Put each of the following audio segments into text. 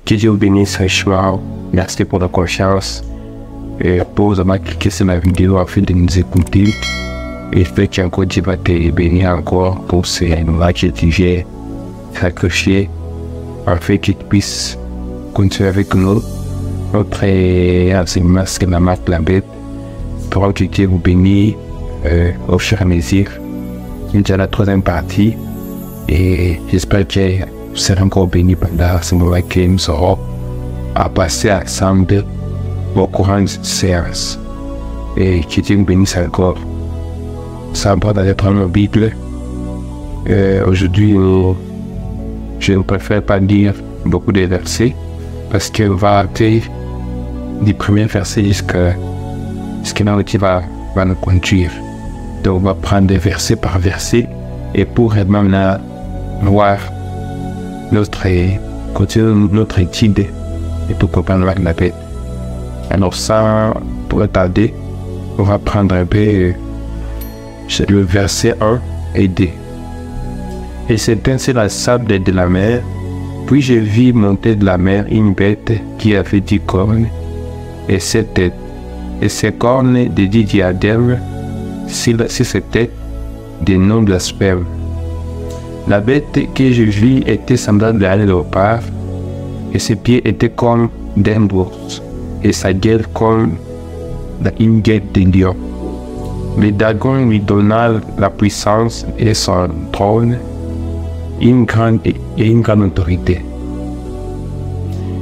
Que Dieu vous bénisse richement. Merci pour la confiance. Et pour avoir cliqué sur la vidéo afin de nous écouter. Et fait qu'encore Dieu va te bénir encore pour ces nouvelles que tu viens sacrifier. Afin qu'il puisse continuer avec nous. Notre enseignement, c'est la marque la bête. Pour que Dieu vous bénisse au fur et à mesure. Il y a la troisième partie. Et j'espère que vous serez encore bénis pendant ce moment que nous aurons à passer ensemble au courant de cette séance. Et que Dieu vous bénisse encore. Ça va d'aller prendre la Bible. Aujourd'hui, je ne préfère pas dire beaucoup de versets parce qu'on va arrêter du premier verset jusqu'à là où tu vas nous conduire. Donc, on va prendre des versets par verset et pour vraiment voir continuer notre étude et pour comprendre la bête. Alors, ça, pour retarder, on va prendre un peu le verset 1 et 2. Et c'était sur la sable de la mer. Puis je vis monter de la mer une bête qui avait 10 cornes et 7 têtes. Et ces cornes de 10 diadèmes sur ses têtes des noms blasphèmes. La bête que je vis était semblable à un léopard, et ses pieds étaient comme d'un ours, et sa gueule comme une gueule de lion. Le dragon lui donna la puissance et son trône, une grande autorité.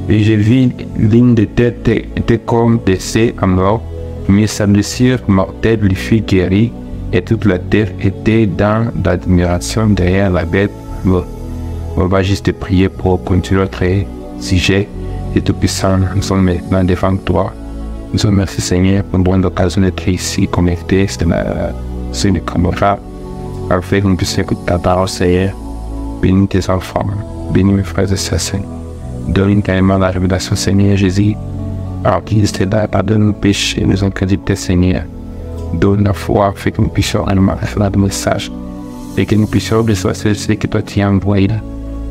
Et je vis l'une des têtes était comme blessée à mort, mais sa blessure mortelle lui fut guérie, et toute la terre était dans l'admiration derrière la bête. On va juste prier pour continuer notre sujet. Et Tout-Puissant, nous sommes maintenant devant toi. Nous te remercions, Seigneur, pour une bonne occasion d'être ici, connectés sur les caméras, afin que nous puissions écouter ta parole, Seigneur. Bénis tes enfants, bénis mes frères et sœurs, Seigneur. Donne carrément la révélation, Seigneur Jésus. Alors qu'il est là, pardonne nos péchés, nous incrédulités, Seigneur. Donne la foi, afin que nous puissions réellement faire le message. Et que nous puissions recevoir ce que toi tu as envoyé là.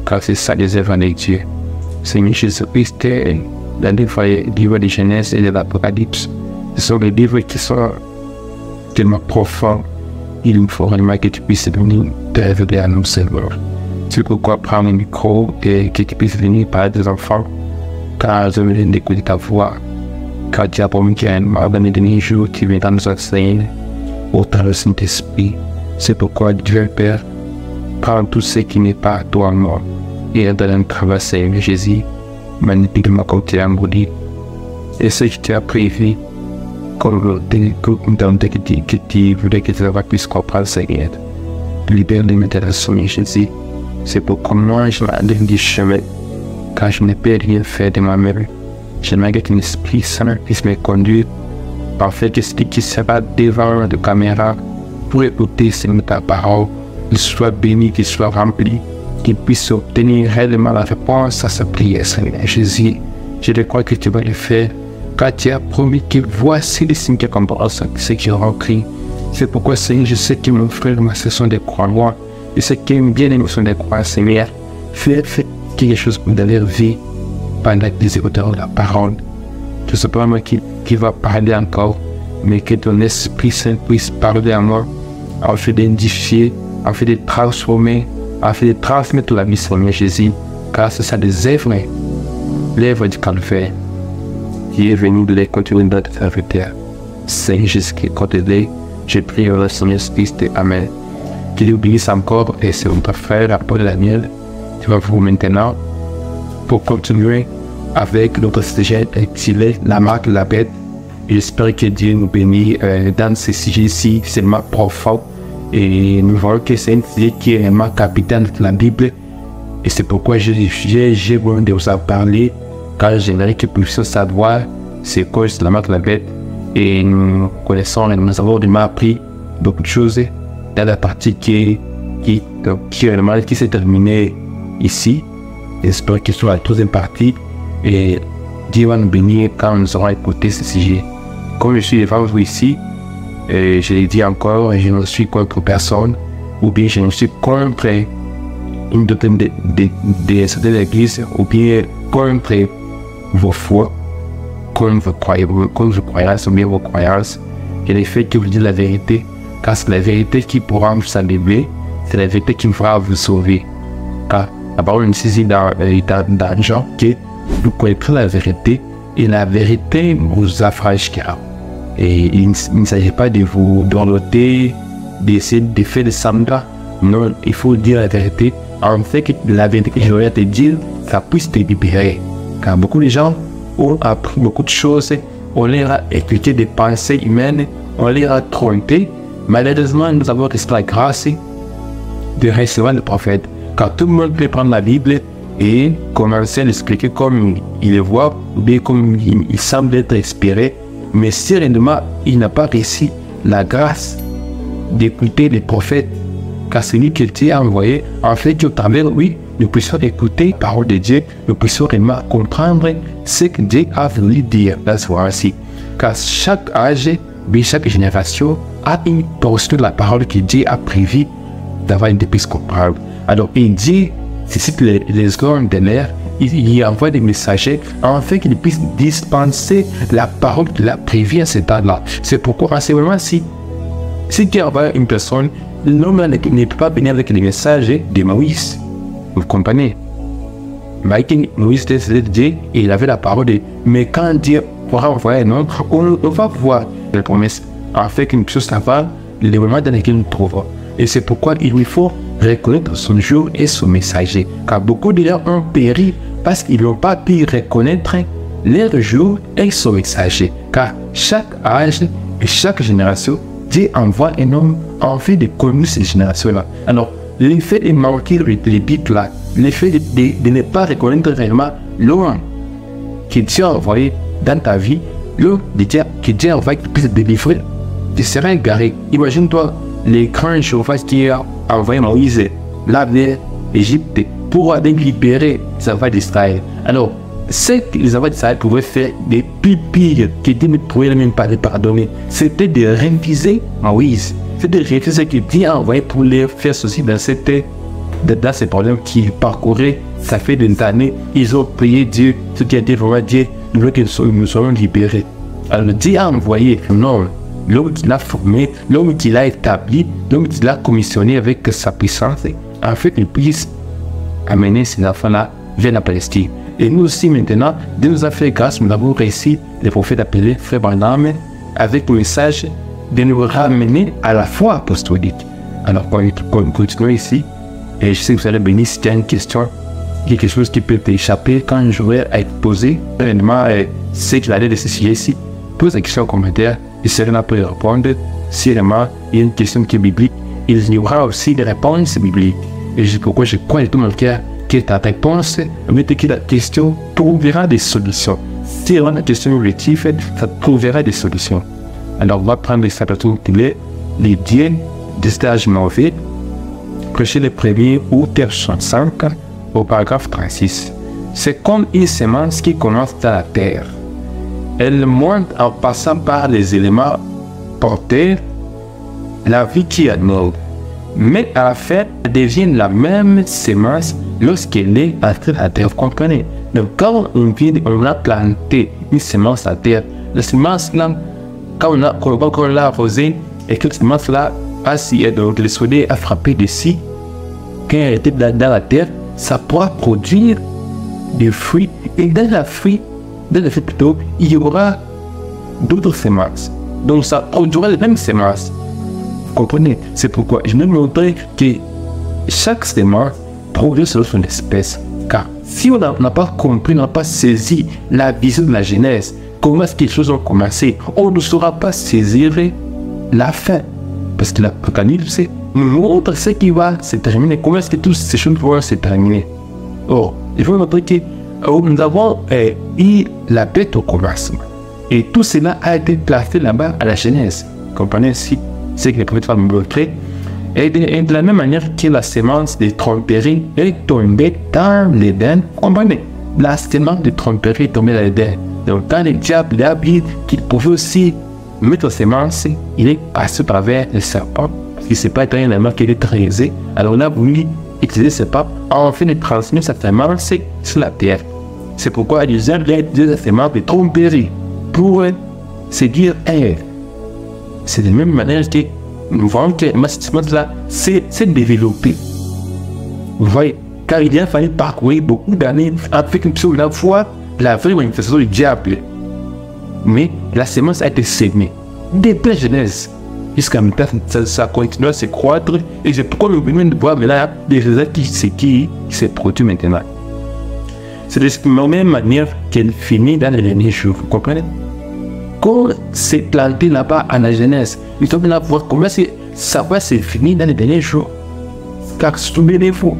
Car c'est ça les œuvres de Dieu. Seigneur Jésus-Christ, les livres de Genèse et de l'Apocalypse, ce sont des livres qui sont tellement profonds. Il nous faut vraiment que tu puisses venir te révéler à nous, Seigneur. C'est pourquoi prendre le micro et que tu puisses venir parler des enfants. Car je veux d'écouter ta voix. Car tu as promis qu'il y a un dernier jour, tu viendras nous enseigner au travers du Saint-Esprit. C'est pourquoi Dieu Père, prends tout ce qui n'est pas à toi en moi et aide à traverser Jésus, manipule-moi comme tu as maudit. Et ce que tu as prévu, comme que tu voulais que tu puisses comprendre, Seigneur. Libère-les maintenant, Seigneur Jésus. C'est pourquoi moi je m'enlève du chemin, car je ne peux rien faire de moi-même. J'aimerais que l'Esprit Saint puisse me conduire, afin que celui qui sera devant la caméra pour écouter ta parole, qu'il soit béni, qu'il soit rempli, qu'il puisse obtenir réellement la réponse à sa prière, Seigneur Jésus. Je crois que tu vas le faire, car tu as promis que voici les signes qui accompagnent ceux qui auront crié. C'est pourquoi, Seigneur, je sais que mon frère et ma sœur sont des croyants. Je sais qu'ils aiment bien l'émotion des croyants, Seigneur. Fais quelque chose dans leur vie pendant que les écouteurs de la parole. Je ne sais pas moi qui va parler encore, mais que ton Esprit Saint puisse parler à moi, afin d'édifier, afin de transformer, afin de transmettre la vie, Seigneur Jésus, car c'est ça des œuvres, l'œuvre du calvaire, qui est venu de les continuer dans ta serviteur. Seigneur Jésus, continue, je prie au Seigneur Christ, Amen. Que Dieu bénisse encore, et c'est notre frère, Paul Daniel, qui va vous maintenant, pour continuer avec notre sujet intitulé La marque de la bête. J'espère que Dieu nous bénit dans ce sujet-ci, c'est vraiment profond. Et nous voyons que c'est un sujet qui est vraiment capital de la Bible. Et c'est pourquoi j'ai besoin de vous en parler, car j'aimerais que nous puissions savoir c'est quoi la marque de la bête. Et nous connaissons et nous avons vraiment appris beaucoup de choses dans la partie qui s'est terminée ici. J'espère que ce soit la troisième partie. Et Dieu va nous bénir quand nous aurons écouté ce sujet. Comme je suis devant vous ici, je l'ai dit encore, je ne suis contre personne, ou bien je ne suis contre une doctrine de l'église, ou bien contre vos foi, contre vos croyances ou bien vos croyances, et le fait que vous dites la vérité, car c'est la vérité qui pourra vous salver, c'est la vérité qui pourra vous sauver. Car la parole nous dit dans Jean que vous connaîtrez la vérité et la vérité vous affranchira. Et il ne s'agit pas de vous dorloter, d'essayer de faire des semblant. Non, il faut dire la vérité. En fait, que la vérité que je vais te dire, ça puisse te libérer. Car beaucoup de gens ont appris beaucoup de choses, on leur a expliqué des pensées humaines, on leur a trompé. Malheureusement, nous avons reçu la grâce de recevoir le prophète. Car tout le monde peut prendre la Bible et commencer à l'expliquer comme il le voit, ou bien comme il semble être inspiré. Mais si réellement il n'a pas réussi la grâce d'écouter les prophètes, car c'est lui qui Dieu a envoyé, en fait, au travers, oui, nous puissions écouter la parole de Dieu, nous puissions vraiment comprendre ce que Dieu a voulu dire dans ce moment-ci. Car chaque âge, chaque génération a une portion de la parole que Dieu a prévue d'avoir une puisse comprendre. Alors, il dit, c'est les hommes de l'air, il envoie des messagers afin qu'ils puissent dispenser la parole qu'il a prévue à ce temps-là. C'est pourquoi, en ce moment, si Dieu envoie une personne, l'homme ne peut pas venir avec les messages de Moïse. Vous comprenez? Moïse était Dieu et il avait la parole de... Mais quand Dieu pourra envoyer un autre, on va voir les promesses. En fait, qu'une chose avant, les moments dans lesquels nous nous trouvons. Et c'est pourquoi il lui faut reconnaître son jour et son messager. Car beaucoup de gens ont péri parce qu'ils n'ont pas pu reconnaître leur jour et son messager. Car chaque âge et chaque génération, Dieu envoie un homme en fait de connaître ces générations-là. Alors, l'effet de manquer les bits-là, l'effet de ne pas reconnaître réellement l'homme que Dieu a envoyé dans ta vie, l'homme que Dieu a envoyé qui puisse te délivrer, tu seras égaré. Imagine-toi les grands chauffages qui a envoyé Moïse, là vers l'Égypte, pour aller libérer les enfants d'Israël. Alors, ce que les enfants d'Israël pouvaient faire des plus pires que Dieu ne pouvait même pas les pardonner, c'était de réviser Moïse. C'était de réviser ce que Dieu a envoyé pour les faire ceci dans ces problèmes qu'ils parcouraient. Ça fait des années, ils ont prié Dieu, ce qui a été vraiment Dieu, nous que nous soyons libérés. Alors Dieu a envoyé un homme, l'homme qui l'a formé, l'homme qui l'a établi, l'homme qui l'a commissionné avec sa puissance, afin qu'il puisse amener ces enfants-là vers la Palestine. Et nous aussi maintenant, Dieu nous a fait grâce, nous avons réussi, les prophètes appelés Frère Branham, avec le message de nous ramener à la foi apostolique. Alors, continuons ici, et je sais que vous allez bénir si tu as une question, quelque chose qui peut t'échapper quand j'aurai à être posé. Réellement, c'est que j'allais laisser ici. Pose la question en commentaire, et Serena peut répondre. Si vraiment il y a une question qui est biblique, il y aura aussi des réponses bibliques. Et c'est pourquoi je crois de tout mon cœur que ta réponse, mais que la question trouvera des solutions. Si on a une question relative, ça trouvera des solutions. Alors, on va prendre les chapitres les dieux de stage mauvais, prêcher les premiers ou terre 5 au paragraphe 36. C'est comme une semence qui commence dans la terre. Elle monte en passant par les éléments porteurs, la vie qui anime. Mais à la fin, elle devient la même semence lorsqu'elle est entrée dans la terre. Vous comprenez? Donc, quand on a planté une semence à la terre, la semence là, quand on l'a arrosée et que la semence là donc le soleil a frappé dessus, quand elle était dans la terre, ça pourra produire des fruits. Et dans le fruit plutôt, il y aura d'autres semences. Donc ça produira les mêmes semences. Vous comprenez? C'est pourquoi je vais vous montrer que chaque semence produit selon son espèce. Car si on n'a pas compris, on n'a pas saisi la vision de la Genèse, comment est-ce que les choses ont commencé, on ne saura pas saisir la fin. Parce que l'Apocalypse nous montre ce qui va se terminer, comment est-ce que toutes ces choses vont se terminer. Or, il faut montrer que nous avons eu la bête au commencement. Et tout cela a été placé là-bas à la Genèse. Vous comprenez ici ce que les prophètes vont nous montrer. Et de la même manière que la semence de tromperie est tombée dans l'Éden, vous comprenez? La semence de tromperie est tombée dans l'Éden. Donc, quand le diable a dit qu'il pouvait aussi mettre semence, il est passé par travers le serpent, parce qu'il ne sait pas être un élément qui est très aisé. Alors, on a voulu utiliser ce serpent afin de transmettre sa semence sur la terre. C'est pourquoi les gens disent à ses membres de tromperie pour séduire elle. C'est de la même manière que nous voyons que le là s'est développé. Vous voyez, car il a fallu parcourir beaucoup d'années avec une seule fois la vraie manifestation du diable. Mais la semence a été sémée depuis la Genèse. Jusqu'à maintenant, ça continue à se croître. Et c'est pourquoi nous venons de voir là des résultats qui se produisent maintenant. C'est de la même manière qu'elle finit dans les derniers jours. Vous comprenez? Quand c'est planté là-bas à la Genèse, nous sommes là pour voir comment ça va se finir dans les derniers jours. Car souvenez-vous,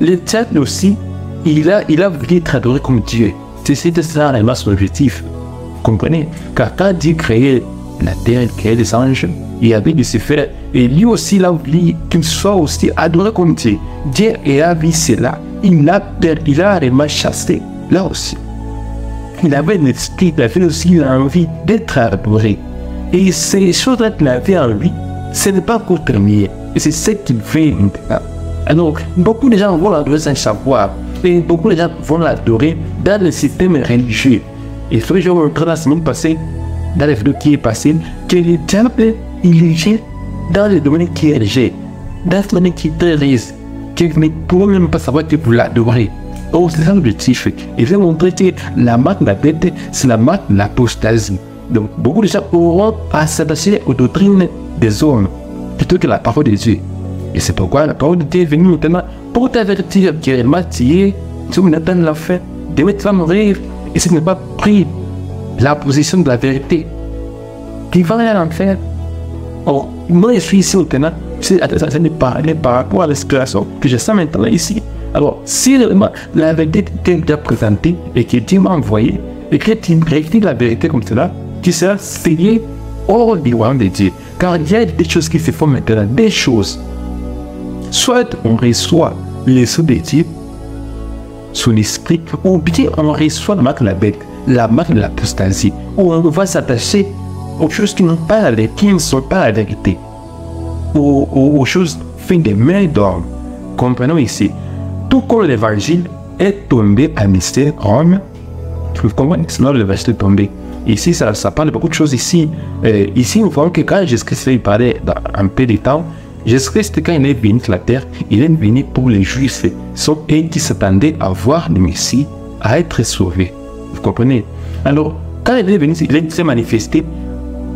le diable aussi, il a voulu être adoré comme Dieu. C'était ça vraiment son objectif. Vous comprenez? Car quand Dieu créait la terre, il créait les anges, il avait de se faire, et lui aussi il a voulu qu'il soit aussi adoré comme Dieu. Dieu a vu cela, il a vraiment chassé là aussi. Il avait un esprit, il avait aussi envie d'être adoré. Et ces choses-là qu'il avait en lui, ce n'est pas encore terminé. Et c'est ce qu'il fait maintenant. Alors, beaucoup de gens vont l'adorer sans savoir. Et beaucoup de gens vont l'adorer dans le système religieux. Et ce que je vais vous montrer la semaine passée, dans les vidéos qui est passée, que le diable, il est dans le domaine qui est religieux, dans le domaine qui est très riche, que vous ne pouvez même pas savoir que vous l'adorez. Oh, c'est ça l'objectif. Il veut montrer que la marque de la bête, c'est la marque de l'apostasie. Donc, beaucoup de gens auront à s'attacher aux doctrines des hommes plutôt que la parole de Dieu. Et c'est pourquoi la parole de Dieu est venue maintenant pour t'avertir que réellement tu es sur une attente de la fin, de tu vas mourir. Et si tu n'as pas pris la position de la vérité, tu vas aller à l'enfer. Or, moi je suis ici maintenant, c'est par rapport à l'inspiration que je sens maintenant ici. Alors, si la vérité t'est déjà présentée et que Dieu m'a envoyé, et que tu rectifies la vérité comme cela, tu seras signé hors du royaume de Dieu. Car il y a des choses qui se font maintenant, des choses. Soit on reçoit l'esprit de Dieu, son esprit, ou bien on reçoit la marque de la bête, la marque de l'apostasie, où on va s'attacher aux choses qui ne sont pas la vérité, aux choses faites des mains d'homme. Comprenons ici. Tout comme l'évangile est tombé à mystère Rome, vous comprenez, sinon l'évangile est tombé. Ici, ça parle de beaucoup de choses ici. Ici, nous voyons que quand Jésus-Christ parlait dans un peu de temps, Jésus-Christ, quand il est venu sur la terre, il est venu pour les Juifs, et qui s'attendaient à voir le Messie, à être sauvé. Vous comprenez? Alors, quand il est venu, il s'est manifesté.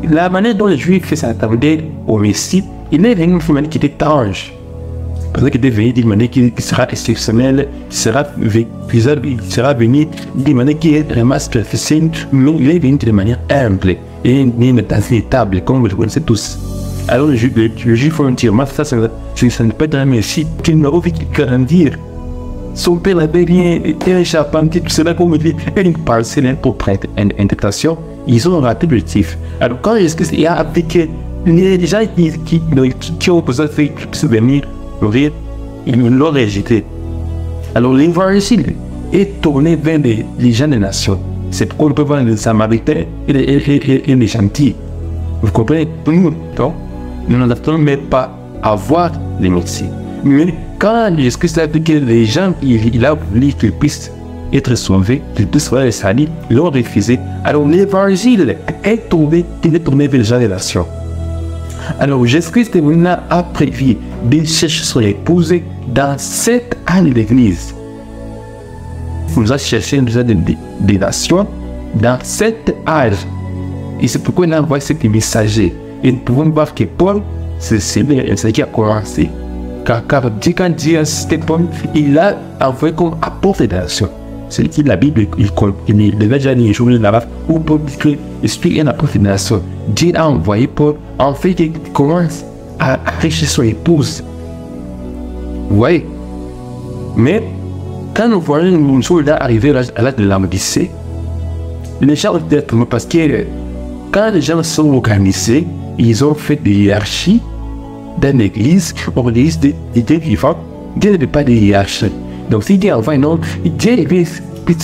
La manière dont les Juifs s'attendaient au Messie, il est venu d'une manière qui était étrange. Parce qu'il est venu d'une manière qui sera exceptionnelle, qui sera venu d'une manière qui est vraiment superficielle, mais il est venu de manière humble et inatteignable, comme vous le connaissez tous. Alors le juif va dire, ça ne peut être un Messie qui n'a pas envie de grandir. Son père avait bien été un charpentier, tout cela pour me dire, et une parcelle pour prendre une interprétation, ils ont raté l'objectif. Alors quand il y a appliqué, les gens qui ont besoin de faire venir mourir, ils l'ont rejeté. Alors l'évangile est tourné vers les gens des nations. C'est pourquoi on peut voir les Samaritains et les gentils. Vous comprenez? Nous n'attendons même pas à voir les Messies. Mais quand Jésus-Christ a dit que les gens, il a voulu qu'ils puissent être sauvés, qu'ils puissent voir les salis, ils l'ont refusé. Alors l'évangile est tourné vers les gens des nations. Alors Jésus-Christ a prévu de chercher son épouse dans cette année d'église. Il nous a cherché des nations dans cet âge. Et c'est pourquoi il a envoyé ces messagers. Et nous pouvons voir que Paul, c'est ce qui a commencé. Car quand Dieu a cité Paul, il a envoyé comme apôtre des nations. C'est qui la Bible, il devait déjà dire jour là-bas, où Paul dit que l'esprit est un apôtre des nations. Dieu a envoyé Paul, en fait, il commence à chercher son épouse. Vous voyez? Mais, quand nous voyons une soldat arriver à l'âge de l'Odyssée, les gens ont peut-être parce que quand les gens sont organisés, ils ont fait des hiérarchies dans l'église, pour l'église des vivants, Dieu n'avait pas de hiérarchie. Donc si Dieu envoie un homme, Dieu puisse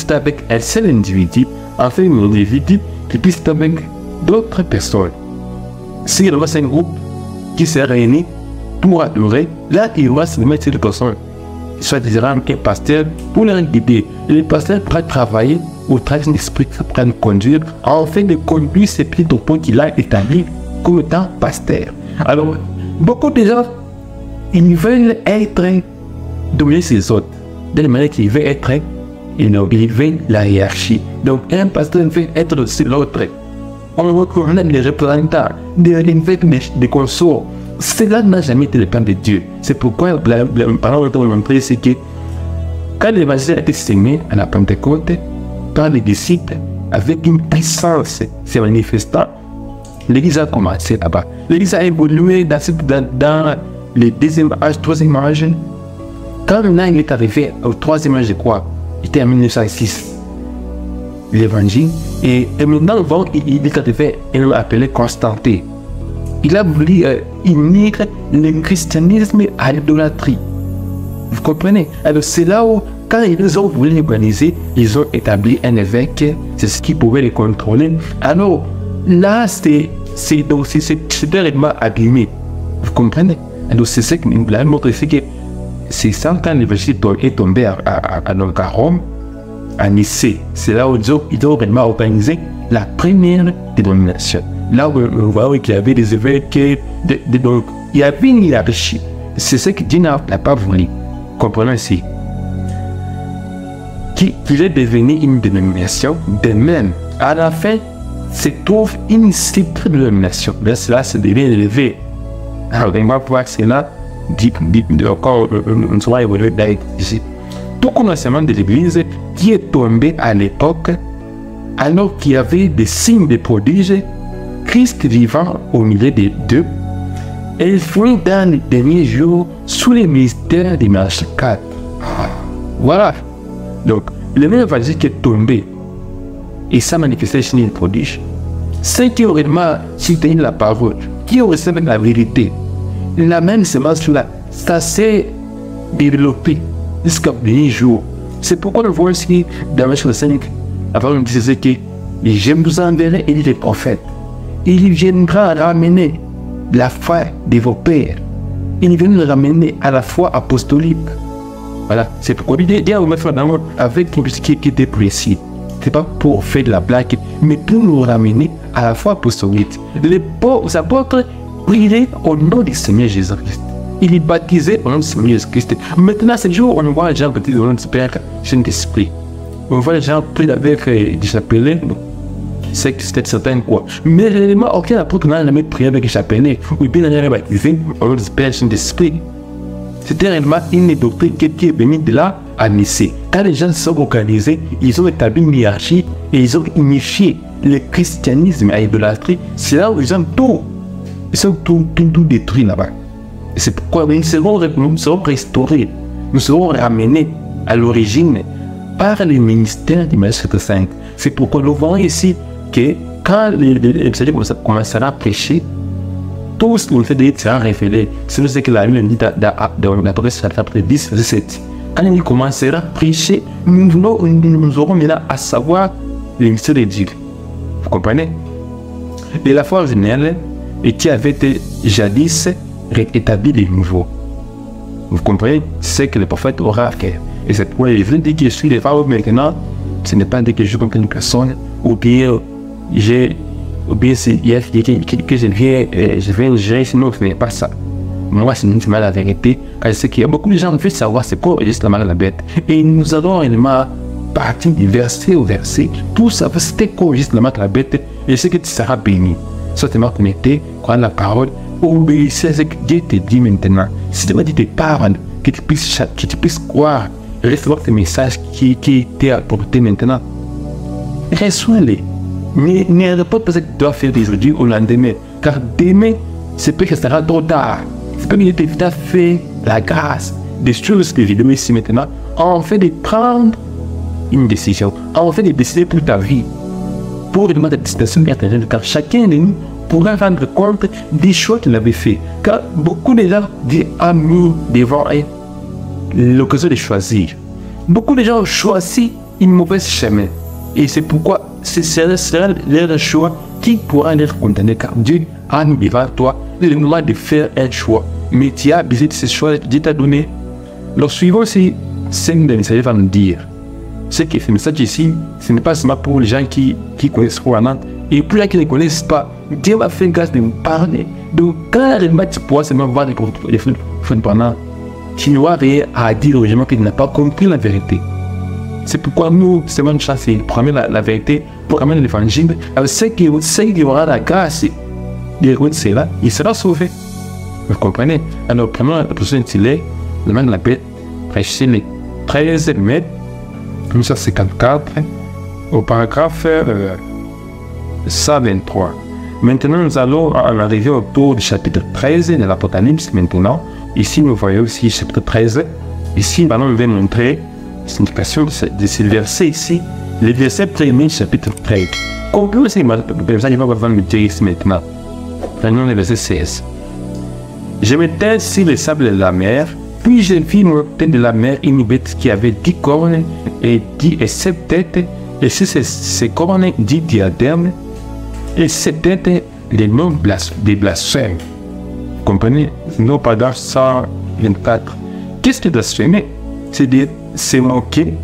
avec un seul individu, en fait un individu qui puisse avec d'autres personnes. Si il y a un groupe qui s'est réuni pour adorer, là il va se mettre de personnes. soit désirant qu'un pasteur pour leur guider. Et le pasteur pourra travailler au travers d'un esprit qui pourra nous conduire, afin de conduire ces petits points qu'il a établis comme étant pasteur. Alors, beaucoup de gens, ils veulent être dominés sur les autres, de la manière qu'ils veulent être, ils veulent la hiérarchie. Donc, un pasteur veut être sur l'autre. On reconnaît les représentants, des consorts. Cela n'a jamais été le plan de Dieu. C'est pourquoi la parole de montrer, c'est que quand l'évangile a été semé à la Pentecôte, par les disciples, avec une puissance se manifestant, l'Église a commencé là-bas. L'Église a évolué dans le deuxième âge, troisième âge. Quand maintenant il est arrivé au troisième âge, je crois, il était en 1906, l'évangile, et maintenant il est arrivé, il l'a appelé Constantin. Il a voulu unir le christianisme à l'idolâtrie. Vous comprenez? Alors c'est là où, quand ils ont voulu organiser, ils ont établi un évêque, c'est ce qui pouvait les contrôler. Alors là, c'est réellement abîmé. Vous comprenez? Alors c'est ce que la montre, c'est que c'est ça quand l'évangile est tombé à Rome, à Nicée. C'est là où ils ont réellement organisé la première dénomination. Là où on voit qu'il y avait des évêques, donc il y avait une hiérarchie. C'est ce que Dieu n'a pas voulu. Comprenons ici. Qu'il est devenu une dénomination, de même, à la fin, se trouve une simple dénomination. Là, cela se devient élevé. Alors, on va voir cela, encore, on sera évolué ici. Tout commencement de l'Église qui est tombé à l'époque, alors qu'il y avait des signes de prodiges, Christ vivant au milieu des deux, et il fut dans les derniers jours sous les mystères des Marches 4. Voilà. Donc, le même évangile qui est tombé et ça manifestait chez les prodiges, ceux qui auraient vraiment soutenu la parole, qui auraient recevé la vérité, la même semence-là, ça s'est développé jusqu'à dernier jour. C'est pourquoi on voit ici dans Matthieu 5, avant on disait que je vous enverrai et les prophètes. Il viendra ramener la foi de vos pères. Il viendra ramener à la foi apostolique. Voilà, c'est pourquoi il y a avec une chose qui était précis. Ce n'est pas pour faire de la blague, mais pour nous ramener à la foi apostolique. Les apôtres priaient au nom du Seigneur Jésus-Christ. Il est baptisé au nom du Seigneur Jésus-Christ. Maintenant, ce jour, on voit les gens baptisés au nom du Père Saint-Esprit. On voit les gens prier avec des chapelets. C'est que c'était certain quoi. Mais réellement, aucun apôtre n'a jamais prié avec des chapelets. Ou bien n'a jamais baptisé au nom du Père Saint-Esprit. C'était réellement une doctrine qui est venue de là à Nicée. Quand les gens se sont organisés, ils ont établi une hiérarchie et ils ont unifié le christianisme à l'idolâtrie. C'est là où ils ont tout détruit là-bas. C'est pourquoi nous serons restaurés, nous serons ramenés à l'origine par le ministère du Matthieu 5. C'est pourquoi nous voyons ici que quand le Seigneur commencera à prêcher, tout ce qu'on fait de sera révélé. C'est ce que la Bible dit dans l'Apocalypse chapitre 10, verset 7. Quand il commencera à prêcher, nous aurons maintenant à savoir le mystère de Dieu. Vous comprenez? Et la foi originelle, et qui avait été jadis rétabli de nouveau. Vous comprenez? C'est que le prophète aura fait. Et c'est pourquoi il veut dire que je suis les femmes maintenant. Ce n'est pas dire que je suis comme une personne, ou bien c'est que je viens gérer, sinon ce n'est pas ça. Moi, c'est mal la vérité. Je sais qu'il y a beaucoup de gens qui veulent savoir c'est quoi juste la mal à la bête. Et nous allons réellement partir du verset au verset pour savoir c'était quoi juste la mal à la bête. Et c'est que tu seras béni. Soit tu m'as connecté, croire la parole, obéissez à ce que Dieu te dit maintenant. Si tu m'as dit tes paroles, que tu puisses croire, recevoir tes messages qui t'est apporté maintenant. Reçois-les. Ne pas ce que tu dois faire aujourd'hui au lendemain. Car demain, c'est peut-être que ça sera trop tard. C'est peut-être que tu as fait la grâce des choses que j'ai données ici maintenant. En fait de prendre une décision. En fait de décider pour ta vie. Pour demander ta destination éternelle. Car chacun de nous pourra rendre compte des choix qu'il avait fait. Car beaucoup de gens ont mis devant eux l'occasion de choisir. Beaucoup de gens ont choisi une mauvaise chemin. Et c'est pourquoi ce sera leur choix qui pourra les condamner. Car Dieu a mis devant toi le moment de faire un choix. Mais tu as besoin de ce choix. Dieu t'a donné Le suivant, c'est ce que le messager va nous dire. C'est que ce message ici, ce n'est pas seulement pour les gens qui connaissent Rwanda. Et pour les gens qui ne connaissent pas, Dieu va faire grâce de nous parler. Donc, quand tu pourras seulement voir les fruits pendant, tu n'auras rien à dire aux gens qui n'ont pas compris la vérité. C'est pourquoi nous, c'est une chance de proclamer la vérité, proclamer l'évangile. Alors, ceux qui auront la grâce de reconnaître cela, il sera sauvé. Vous comprenez? Alors, prenons la position intitulée, le même de la paix, prêcher les 13 mai 1954, au paragraphe 123. Maintenant, nous allons arriver autour du chapitre 13 de l'Apocalypse. Maintenant, ici, nous voyons aussi le chapitre 13. Ici, nous allons montrer la signification de ce verset ici, le verset premier du chapitre 13. Combien c'est le message va me dire ici maintenant? Prenons le verset 16. Je m'étais sur les sables de la mer, puis je vis monter de la mer une bête qui avait 10 cornes et 7 têtes, et sur ces cornes 10 diadèmes, et ces têtes les noms des blasphèmes. Vous comprenez? Nos paragraphe 124. Qu'est-ce que blasphémer? C'est dire, c'est moquer,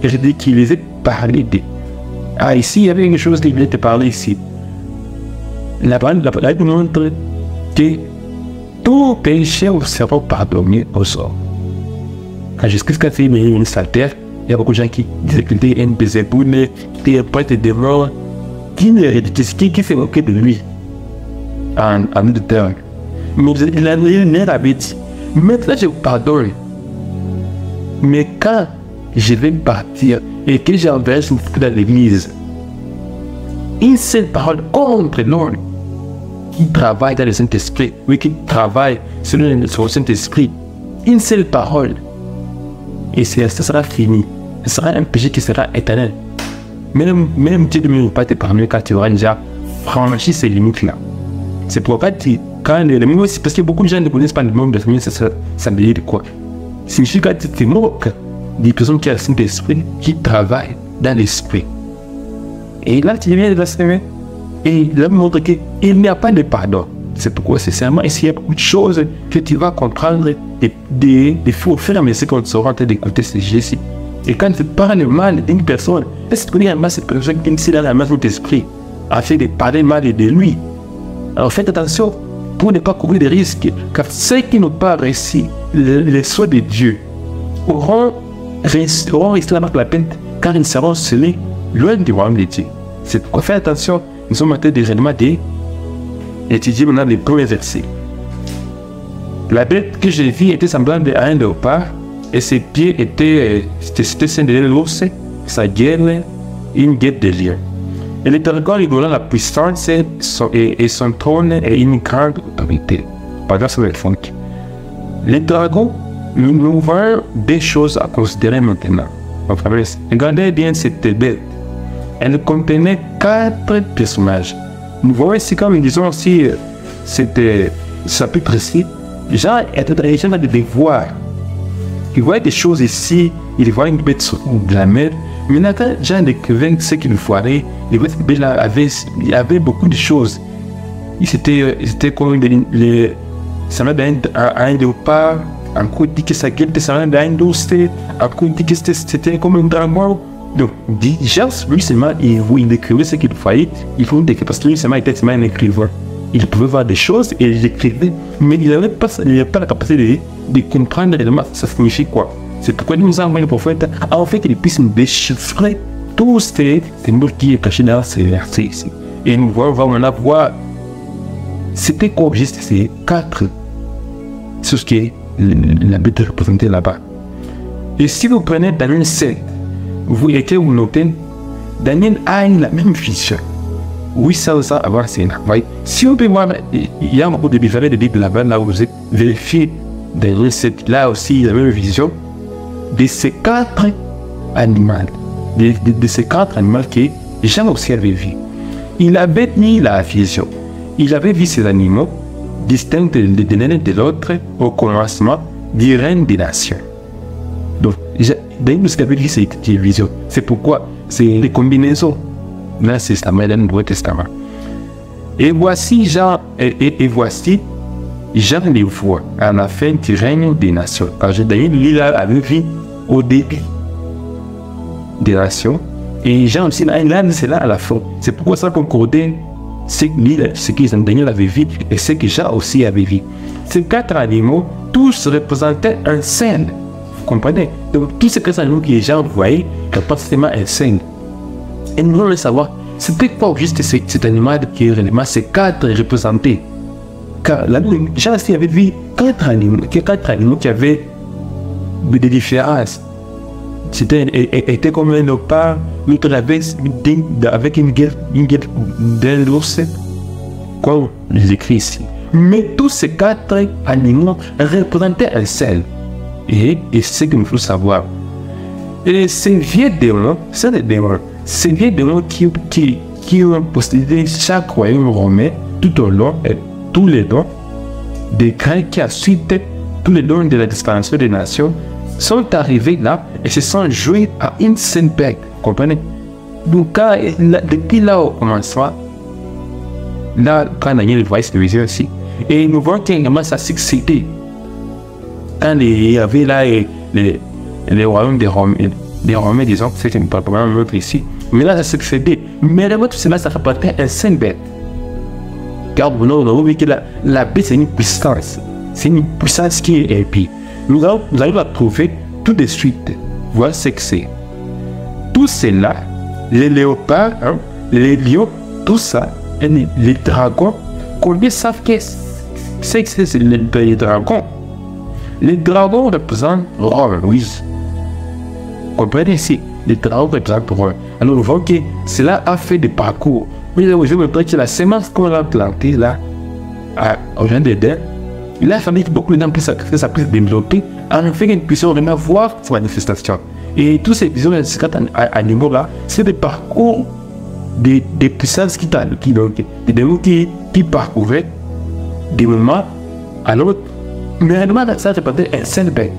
ridiculiser, parler de. Ah, ici, il y avait une chose qui venait de parler ici. La parole nous montre que tout péché sera pardonné au sort. Quand Jésus-Christ a fait une terre, il y a beaucoup de gens qui disaient qu'il était un bézéboule, qu'il était prêtre de mort, qui s'est moqué de lui en de terre. Mais il avait dit, maintenant je vous pardonne. Mais quand je vais partir et que j'enverrai dans l'église, une seule parole contre l'homme qui travaille dans le Saint-Esprit, oui, qui travaille sur le Saint-Esprit, une seule parole, et ça sera fini. Ce sera un péché qui sera éternel. Même Dieu ne va pas t'épargner quand tu auras déjà franchi ces limites-là. C'est pourquoi quand les mots, parce que beaucoup de gens ne connaissent pas le mot de famille, ça veut dire quoi? C'est quand tu te moques des personnes qui ont le Saint-Esprit, qui travaillent dans l'Esprit. Et là, tu viens de blasphémer. Et là, montre qu'il n'y a pas de pardon. C'est pourquoi c'est seulement ici, il y a beaucoup de choses que tu vas comprendre des faux fur et à mesure qu'on sera en train d'écouter ces Jésus. Et quand tu parles mal d'une personne, est-ce que tu connais cette personne qui est dans la main de l'esprit, afin de parler mal de lui? Alors faites attention pour ne pas courir des risques, car ceux qui n'ont pas réussi les soins de Dieu auront resté la peine, car ils seront scellés loin du royaume de Dieu. C'est pourquoi faites attention, nous sommes en train de réellement d'étudier maintenant les premiers versets. La bête que j'ai vue était semblable à un léopard, et ses pieds étaient ceux de l'ours, sa gueule, une guêpe de lion. Et le dragon rigolant la puissance et son trône et une grande autorité. Pendant ce fond. Le dragon, nous voyons des choses à considérer maintenant. Regardez bien cette bête. Elle contenait 4 personnages. Nous voyons ici, comme disons aussi, c'était chapitre-ci, Jean était en train de voir. Il voyait des choses ici, il voyait une bête sur de la mer. Mais quand Jean découvrait ce qu'il voyait, il avait beaucoup de choses. C'était comme ça m'a donné un léopard, un coup dit que sa gueule ça m'a donné un ours, un coup dit que c'était comme un dragon. Donc, Jean, lui seulement, il décrivait ce qu'il voyait, il faut décrire parce que lui seulement était un écrivain. Il pouvait voir des choses et il écrivait, mais il n'avait pas la capacité de comprendre réellement ça signifie quoi. C'est pourquoi nous avons envoyé le prophète en fait qu'il puisse nous déchiffrer tous ces mots qui est caché dans ces versets ici. Et nous allons maintenant voir c'était quoi juste ces 4 sur ce que la Bible représentait là-bas. Et si vous prenez Daniel 7, vous notez, Daniel a la même vision. 800 ans avant c'est travail. Si on peut voir, il y a beaucoup de différents de livres là-bas, là où vous vérifiez Daniel 7, là aussi il y a la même vision de ces 4 animaux, de ces 4 animaux que Jean aussi avait vu. Il avait mis la vision. Il avait vu ces animaux distincts de l'un de l'autre au commencement du règne des nations. Donc, Daniel nous avait dit cette vision. C'est pourquoi c'est les combinaisons dans le Testament et dans le Nouveau Testament. Et voici Jean, et voici Jean les voit à la fin du règne des nations. Quand Daniel, il avait vu au début des nations. Et Jean aussi, là, c'est là à la fin. C'est pourquoi ça concordait ce que Daniel avait vu et ce que Jean aussi avait vu. Ces 4 animaux, tous représentaient un scène. Vous comprenez? Donc, tous ces 4 animaux que Jean voyait, c'était pas forcément un scène. Et nous voulons savoir, c'était quoi juste cet animal qui est réellement ces 4 représentés? Car Jean aussi avait vu 4 animaux qui avaient des différences. Était comme un léopard, l'autre avec une gueule d'un ours, comme les écrit ici. Mais tous ces 4 animaux représentaient un seul. Et c'est ce que nous faut savoir. Et ces vieux démons, c'est des démons. Ces vieux démons qui ont possédé chaque royaume romain tout au long et tous les dons des Grecs qui a suivi tous les dons de la disparition des nations sont arrivés là et se sont joués à une seule bête. Comprenez? Donc, depuis là au commencement, là, quand Daniel voit cette vision aussi, et nous voyons qu'il y a sa succédé. Quand il y avait là les royaumes des Romains, disons, c'est pas un autre ici, mais là, ça succédé. Mais là, tout cela, ça rapportait un seul bête. Car vous avez vu que la bête, c'est une puissance. C'est une puissance qui est épée. Nous allons la trouver tout de suite. Voilà ce que c'est. Tout cela, les léopards, hein, les lions, tout ça, et les dragons, combien savent que c'est les dragons? Les dragons représentent Rome, oui. Comprenez ici, les dragons représentent Rome. Alors, nous voyons que cela a fait des parcours. Oui, je vous montrer que la semence qu'on a plantée là, au jardin d'Éden, il a fallu beaucoup de temps pour que ça puisse développer, en fait que nous puissions vraiment voir ces manifestations. Et tous ces visions de ces 4 animaux là, c'est des parcours des puissances des démons qui parcouraient des moments à l'autre. Mais réellement, ça représentait un seul bête.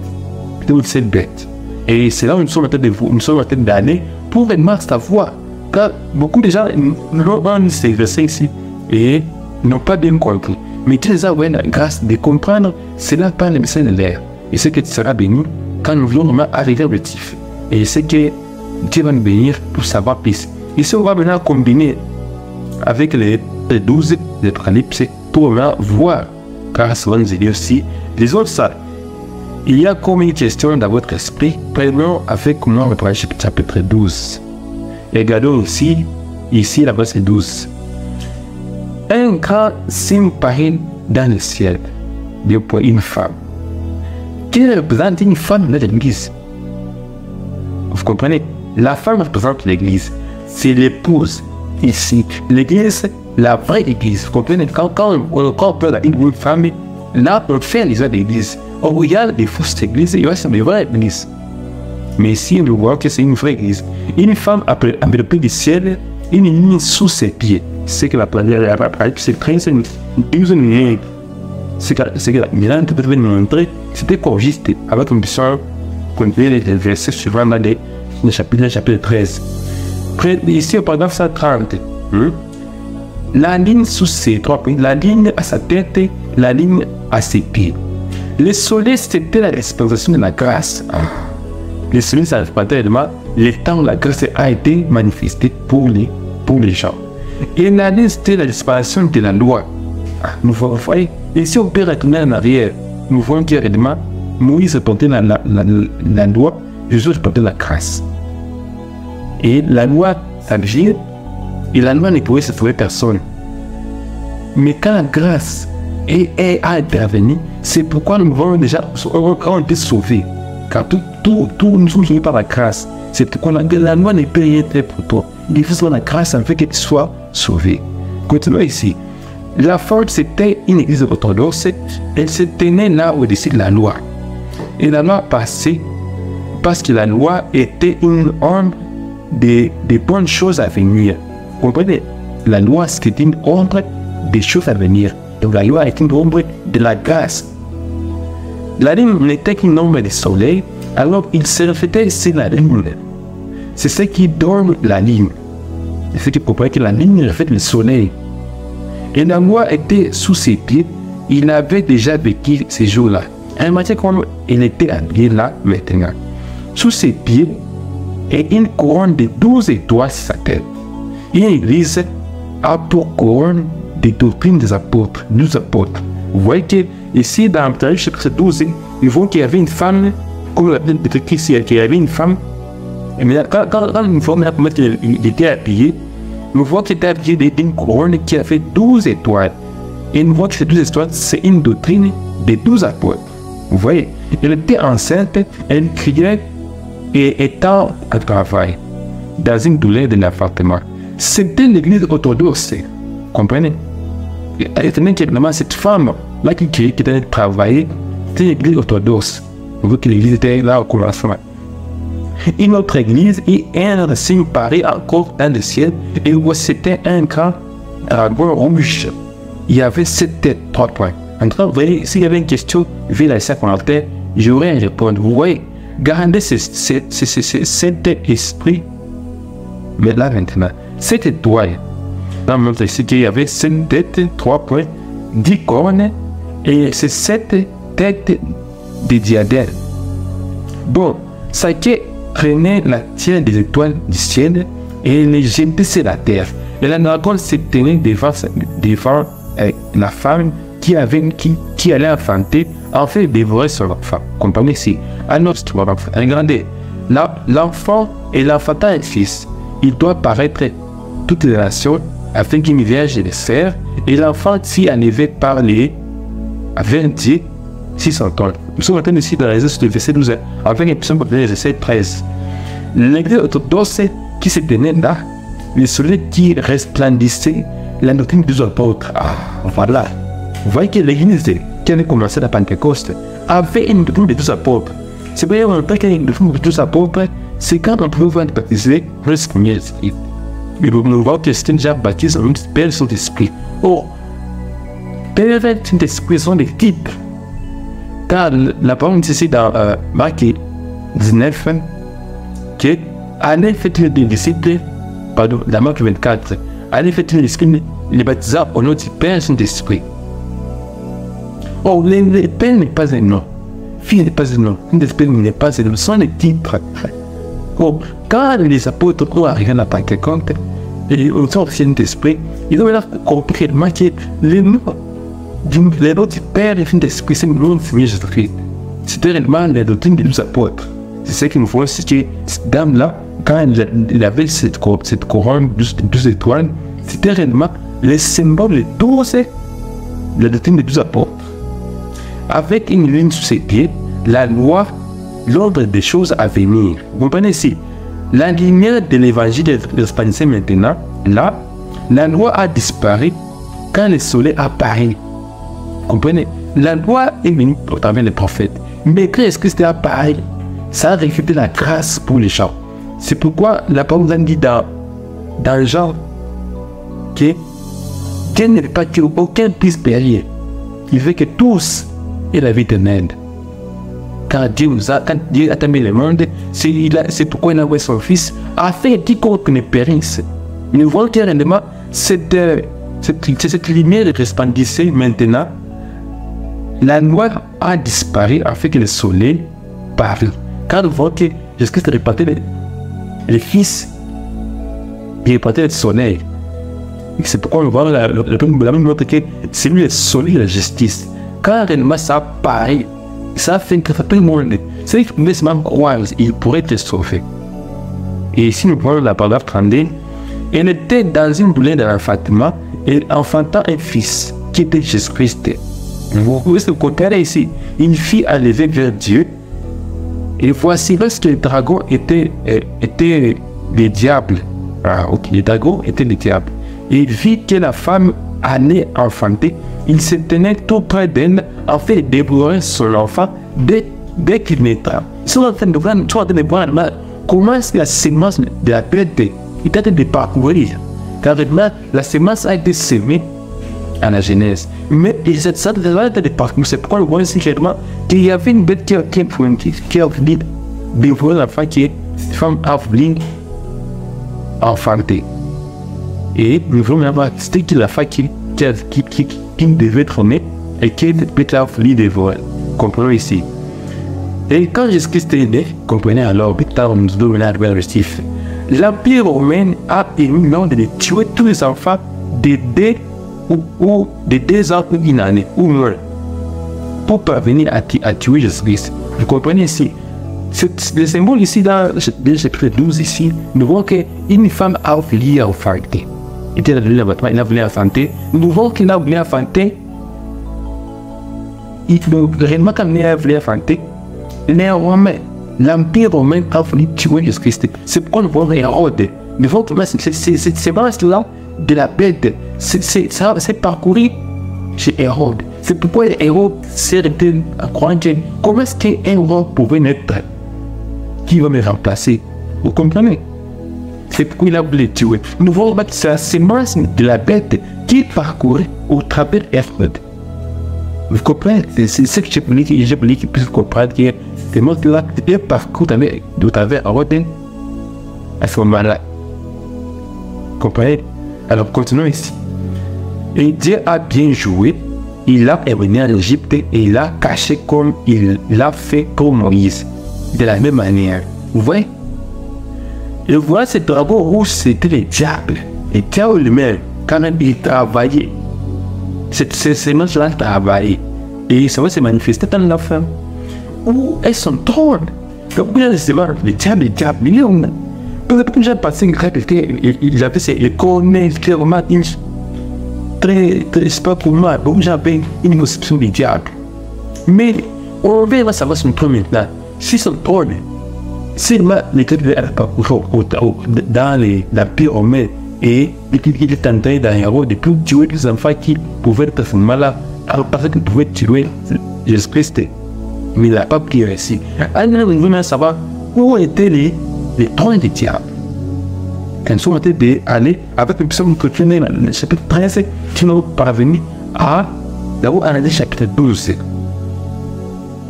Une seule bête. Et c'est là où nous sommes en train d'aller pour vraiment savoir. Car beaucoup de gens n'ont ces versets ici et n'ont pas bien compris. Mais tu les as eu la grâce de comprendre cela par le message de l'air. Et c'est que tu seras béni quand nous voulons vraiment arriver à l'objectif. Et c'est que Dieu va nous bénir pour savoir plus. Ici, on va maintenant combiner avec les 12 de l'Apocalypse pour vraiment voir. Car souvent nous aider aussi. Les autres, ça. Il y a comme une question dans votre esprit. Prenons avec comment on prend chapitre 12. Et regardons aussi, ici, là-bas, c'est 12. Un grand signe paraît dans le ciel, pour une femme. Qui représente une femme dans l'église? Vous comprenez? La femme représente l'église. C'est l'épouse ici. L'église, la vraie église. Vous comprenez? Quand on parle d'une femme, là, on fait les autres églises. On regarde des fausses églises et il y a des vraies églises. Mais ici, on voit que c'est une vraie église. Une femme a pris du ciel, une ligne sous ses pieds. C'est que la planète c'est 13 12 lignes. C'est que la Milan peut nous montrer c'était quoi juste avec une puissance continuer les versets suivants dans le chapitre 13. Ici, par exemple, 130. La ligne sous ses 3 pieds, la ligne à sa tête, la ligne à ses pieds. Le soleil, c'était la représentation de la grâce. Le soleil, ça représentait également le temps où la grâce a été manifestée pour les gens. Et la ligne, c'était la disparition de la loi. Nous voyons, et si on peut retourner en arrière, nous voyons que réellement, Moïse portait la loi, Jésus portait la grâce. Et la loi agit, et la loi ne pouvait se sauver personne. Mais quand la grâce a intervenu, c'est pourquoi nous voyons déjà, on été sauvés. Car tout nous sommes sauvés par la grâce. C'est pourquoi la loi ne peut rien faire pour toi. Il faut la grâce afin que tu sois sauvé. Continuons ici. La force, c'était une église orthodoxe. Elle se tenait là au-dessus de la loi. Et la loi passait parce que la loi était une ombre des bonnes choses à venir. Vous comprenez? La loi, c'était une ombre des choses à venir. Donc la loi est une ombre de la grâce. La ligne n'était qu'une ombre du soleil, alors il se reflétait sur la ligne. C'est ce qui donne la ligne. C'est ce qui comprend que la ligne reflète le soleil. Et la loi était sous ses pieds, il avait déjà vécu ces jours-là. Remarquez comme il était habillé là maintenant. Sous ses pieds, et une couronne de 12 étoiles sur sa tête. Une église a pour couronne des doctrines des apôtres, 12 apôtres. Vous voyez que ici, dans le chapitre 12, ils voient qu'il y avait une femme, comme la Bible décrit ici, qu'il y avait une femme. Et maintenant, quand une femme il était habillé, nous voyons qu'il était habillé d'une couronne qui avait 12 étoiles. Et nous voyons que ces 12 étoiles, c'est une doctrine des 12 apôtres. Vous voyez, elle était enceinte, elle criait et étant à travail dans une douleur de l'appartement. C'était l'église orthodoxe, comprenez? Et évidemment, cette femme-là qui criait, qui était travailler, c'était l'église orthodoxe. Vous voyez que l'église était là au commencement. Une autre église et un signe pareil encore dans le ciel, et où c'était un grand dragon rouge. Il y avait 7 têtes, 3 points. En tout cas, vous voyez, s'il y avait une question, via la commentaire, j'aurais à répondre. Vous voyez, gardez cet esprit. Mais là maintenant, cette étoile, dans le monde ici, qu'il y avait 7 têtes, 3 points, 10 cornes, et c'est 7 têtes de diadèmes. Bon, ça qui prenait la tienne des étoiles du ciel et les jetait sur la terre. Et la dragon se tenait devant la femme qui allait enfanter, en fait dévorer son enfant. Comprenez ici. Alors, regardez, l'enfant et l'enfantant un fils. Il doit paraître toutes les nations afin qu'une vierge le serve, et l'enfant s'y enlevé par les avait dit 600 tonnes. Nous sommes en train ici dans le verset 12, avec un psaume de verset 13. L'église orthodoxe qui se tenait là, le soleil qui resplendissait, la doctrine des apôtres. Ah, voilà. Vous voyez que l'église qui avait commencé la Pentecôte avait une doctrine des 12 apôtres. C'est bien en tant qu'il y a une doctrine des 12 apôtres, c'est quand on pouvait voir baptiser le premier esprit. Mais nous voyons que c'était déjà baptisé en Père Saint-Esprit. Oh, Père Saint-Esprit sont des types. Car la parole dit ici dans Marc 19, que allez faire des disciples, pardon, la Marc 24, allez faire des disciples, les baptisants au nom du Père Saint-Esprit. Oh, le Père n'est pas un nom, Fils n'est pas un nom, l'Esprit n'est pas un nom, ce sont des titres. Oh, quand les apôtres ont arrivé à la Pentecôte, et au sein du Saint-Esprit, ils ont compris que les noms du Père et Saint-Esprit, c'est le nom du Seigneur Jésus-Christ. C'était réellement la doctrine des 12 apôtres. C'est ce qu'il nous faut, c'est que cette dame-là, quand elle avait cette couronne de 12 étoiles, c'était réellement le symbole de 12, la doctrine des 12 apôtres. Avec une ligne sous ses pieds, la loi, l'ordre des choses à venir. Vous comprenez ici? La lumière de l'évangile resplendissait maintenant. Là, la loi a disparu quand le soleil apparaît. Vous comprenez? La loi est venue au travers des prophètes. Mais quand est-ce que c'était apparu? Ça a récupéré la grâce pour les gens. C'est pourquoi la parole nous a dit dans Jean que Dieu ne veut pas qu'aucun puisse périr. Il veut que tous aient la vie éternelle. Quand Dieu a aimé le monde, c'est pourquoi il a envoyé son Fils afin que quiconque ne périsse. Nous voyons que réellement cette lumière resplendissait maintenant. La loi a disparu afin que le soleil parle. Quand nous voyons que Jésus-Christ répartait le Fils, il répartait le soleil. C'est pourquoi nous voyons la même montre que c'est lui le soleil et la justice. Quand réellement ça apparaît, ça fait que tout le monde, c'est qu'il pouvait même croire, il pourrait être sauvé. Et ici nous voyons la parole 32, elle était dans une douleur de l'enfantement et enfantant un fils qui était Jésus-Christ. Vous voyez ce côté-là ici, une fille a levé vers Dieu. Et voici, lorsque le dragon était le diable, le dragon était le diable, et il vit que la femme allait enfanter, il se tenait tout près d'elle, en fait de dévorer son enfant dès qu'il naîtra. Ils sont en train de voir comment est-ce que la sémence de la bête est en train de parcourir. Car la sémence a été sémée à la Genèse. Mais cette sorte de parcours, c'est pourquoi nous voyons ici clairement qu'il y avait une bête qui a voulu dévorer l'enfant cette femme a voulu enfanter. Et nous voulons avoir, c'était la femme qui devait être née, et qui est plus tard fini de voir. Comprenons ici. Et quand Jésus-Christ est né, comprenez alors, plus tard, nous devons venir restif. L'Empire romain a émis l'ordre de tuer tous les enfants de 2 ou de 2 ans ou une année, ou moins, pour parvenir à tuer Jésus-Christ. Vous comprenez ici? Le symbole ici, dans le chapitre 12, ici, nous voyons qu'une femme a voulu enfanter. Il a voulu enfanter. Nous voyons qu'il a voulu enfanter. Réellement, quand il a voulu enfanter, l'Empire romain a voulu tuer Jésus-Christ. C'est pourquoi nous voyons Hérode. Nous voyons que c'est vraiment de la bête. C'est parcouru chez Hérode. C'est pourquoi Hérode s'est arrêté à croire comment est-ce qu'un roi pouvait naître qui va me remplacer. Vous comprenez? C'est pourquoi il a voulu tuer. Nous voyons que c'est la sémence de la bête qui parcourait au travers Hérode. Vous comprenez? C'est ce que j'ai voulu qu'il puisse comprendre que c'est moi qui l'a parcouru au travers Hérode à ce moment-là. Vous comprenez? Alors continuons ici. Et Dieu a bien joué. Il a revenu en Égypte et il a caché comme il l'a fait pour Moïse. De la même manière. Vous voyez? Et voilà, ce drapeau rouge, c'était le diable. Et diable lui-même, quand même, il travaillait. Ces sémences-là travaillaient. Et ça va se manifester dans la femme. Où est son trône? Donc, vous allez savoir, le diable, il est où? Peut-être que j'ai passé une grève, il avait ses cornets, clairement, très, c'est pas pour moi. Bon, j'avais une conception du diable. Mais, on va savoir son trône maintenant. Si son trône, si l'Église dans l'Empire romain et il est en train d'enhérer de plus tuer les enfants qui pouvaient être malades, parce qu'ils pouvaient tuer Jésus-Christ. Mais il n'a pas pris ici. Alors, nous voulons savoir où étaient les trônes des diables. Quand ils sont en train d'aller avec une personne que tu dans le chapitre 13, qui nous parvenus à d'abord analyser le chapitre 12.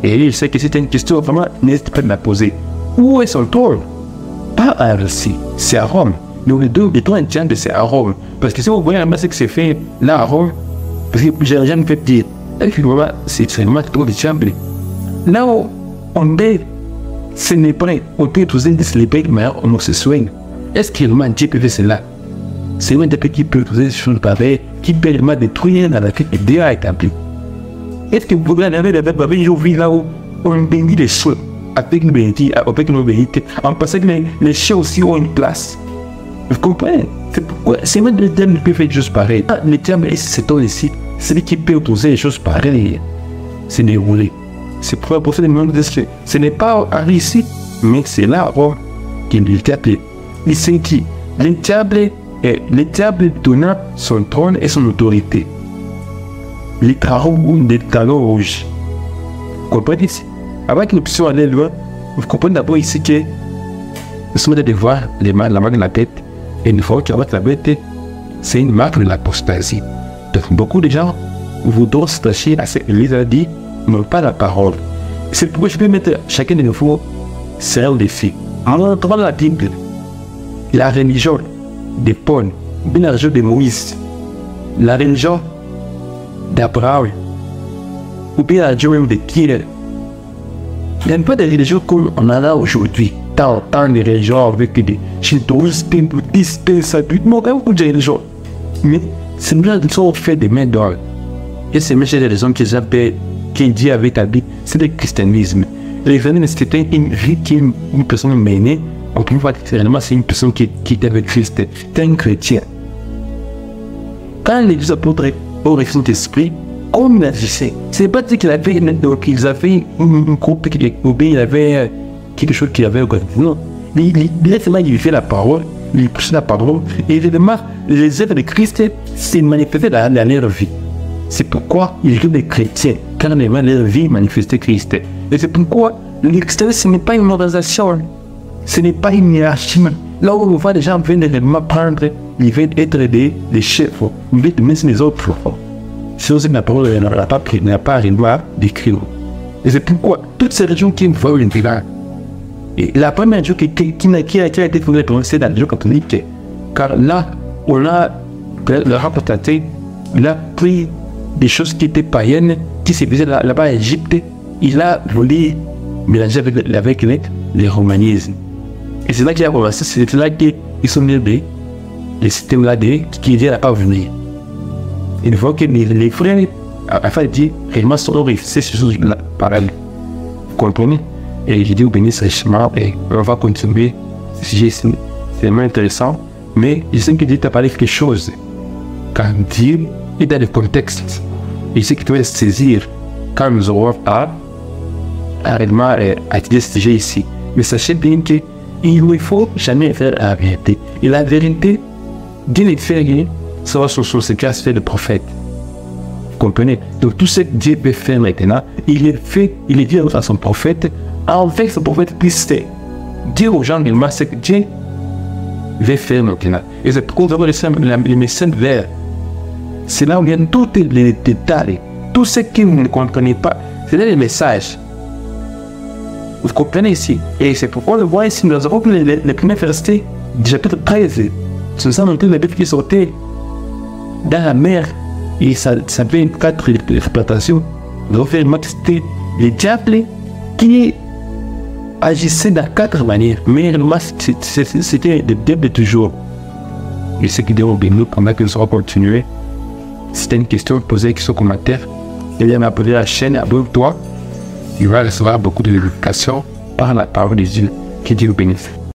Et il sait que c'est une question vraiment, n'hésitez pas de la poser. Où est son trône? Pas à Russie, c'est à Rome. Nous, les trônes indiens, c'est à Rome. Parce que si vous voyez ce que c'est fait là à Rome, parce que j'ai jamais fait dire, c'est vraiment trop de diable. Là où on est, ce n'est pas, on peut utiliser les pays mais on se soigne. Est-ce que vraiment Dieu peut faire cela? C'est un des pays qui peut utiliser des choses pareilles, qui peut vraiment détruire dans la vie que Dieu a établi. Est-ce que vous pouvez aller dans le pays où là où on bénit les choses avec nos bénédictions, avec nos bénédictions, en pensant que les chiens aussi ont une place? Vous comprenez? C'est pourquoi c'est même le diable qui peut faire des choses pareilles. Le diable, c'est toi ici, c'est lui qui peut utiliser des choses pareilles. C'est déroulé. C'est pour ça que ce n'est pas à ici, mais c'est là qu'il est appelé. Il sait qui? Le diable donna son trône et son autorité. Les carreaux rouges. Vous comprenez ici? Avant que nous puissions aller loin, vous comprenez d'abord ici que nous sommes de voir la marque de la tête. Et une fois que la marque de la tête, c'est une marque de l'apostasie. Donc beaucoup de gens voudront se tâcher à ce que l'Église a dit, non pas la parole. C'est pourquoi je peux mettre chacun de nous sur le défi. En entrant dans la Bible, la religion de Paul, la religion de Moïse, la religion d'Abraham, ou bien la religion de Pierre. Il n'y a pas de religion comme on en a aujourd'hui. Tant de religions avec des shintoïstes, bouddhistes, sadhuisme, beaucoup de religions. Mais ces gens sont faits des mains d'or. Et ces mêmes religions qui Dieu avait établi, c'est le christianisme. Le christianisme, c'était une personne menée. On peut voir que réellement c'est une personne qui était avec Christ. C'était un chrétien. Quand les deux apôtres ont reçu l'esprit, comme il agissait, ce n'est pas dire qu'ils avaient une groupe ou bien il avait quelque chose qu'il avait au quotidien. Non. Directement, il fait la parole, il prêchait la parole, et évidemment, les œuvres de Christ s'est manifesté dans leur vie. C'est pourquoi ils étaient des chrétiens, car leur vie manifestait Christ. Et c'est pourquoi le christianisme, ce n'est pas une organisation, ce n'est pas une hiérarchie. Là où on voit des gens venir réellement prendre, ils veulent être des chefs, ils veulent mettre les autres. C'est aussi la parole n'a pas réellement d'écrire. Et c'est pourquoi toutes ces régions qui veulent une villa. Et la première région qui a été fondée c'est dans la région catholique. Car là, on a le rapporté, il a pris des choses qui étaient païennes, qui se faisaient là-bas en Égypte, il a voulu mélanger avec les romanismes. Et c'est là qu'il a commencé, c'est là qu'ils sont nés les systèmes là qui n'étaient pas venir. Une fois que les frères, enfin, il dit, réellement, sont réussissent ces choses-là, pareil. Vous comprenez? Et j'ai dit, vous bénissez richement et on va continuer. C'est vraiment intéressant, mais je sais que Dieu t'a parlé quelque chose. Quand Dieu est dans le contexte, il sait qu'il doit saisir quand nous aurons réellement à étudier ce sujet ici. Mais sachez bien qu'il ne faut jamais faire la vérité. Et la vérité, Dieu ne fait rien, ça va sur ce qu'a fait le prophète. Vous comprenez? Donc tout ce que Dieu peut faire maintenant, il est dit à son prophète, avec ce prophète puisse dire aux gens réellement ce que Dieu veut faire maintenant. Et c'est pourquoi nous avons les messages verts. C'est là où viennent tous les détails, tout ce que vous ne comprenez pas. C'est là les messages. Vous comprenez ici? Et c'est pourquoi on le voit ici, nous avons les premiers versets du chapitre 13. Ce sont montré les bêtes qui sortaient dans la mer. Et ça fait 4 interprétations. Nous avons fait remarquer que c'était les diables qui agissaient dans 4 manières. Mais c'était le diable toujours. Et ce qui dit au béni pendant que nous allons continuer. Si tu as une question, posez une question commentaire. Il y a appelé la chaîne, abonne-toi. Tu vas recevoir beaucoup de éducation par la parole de Dieu. Que Dieu vous bénisse.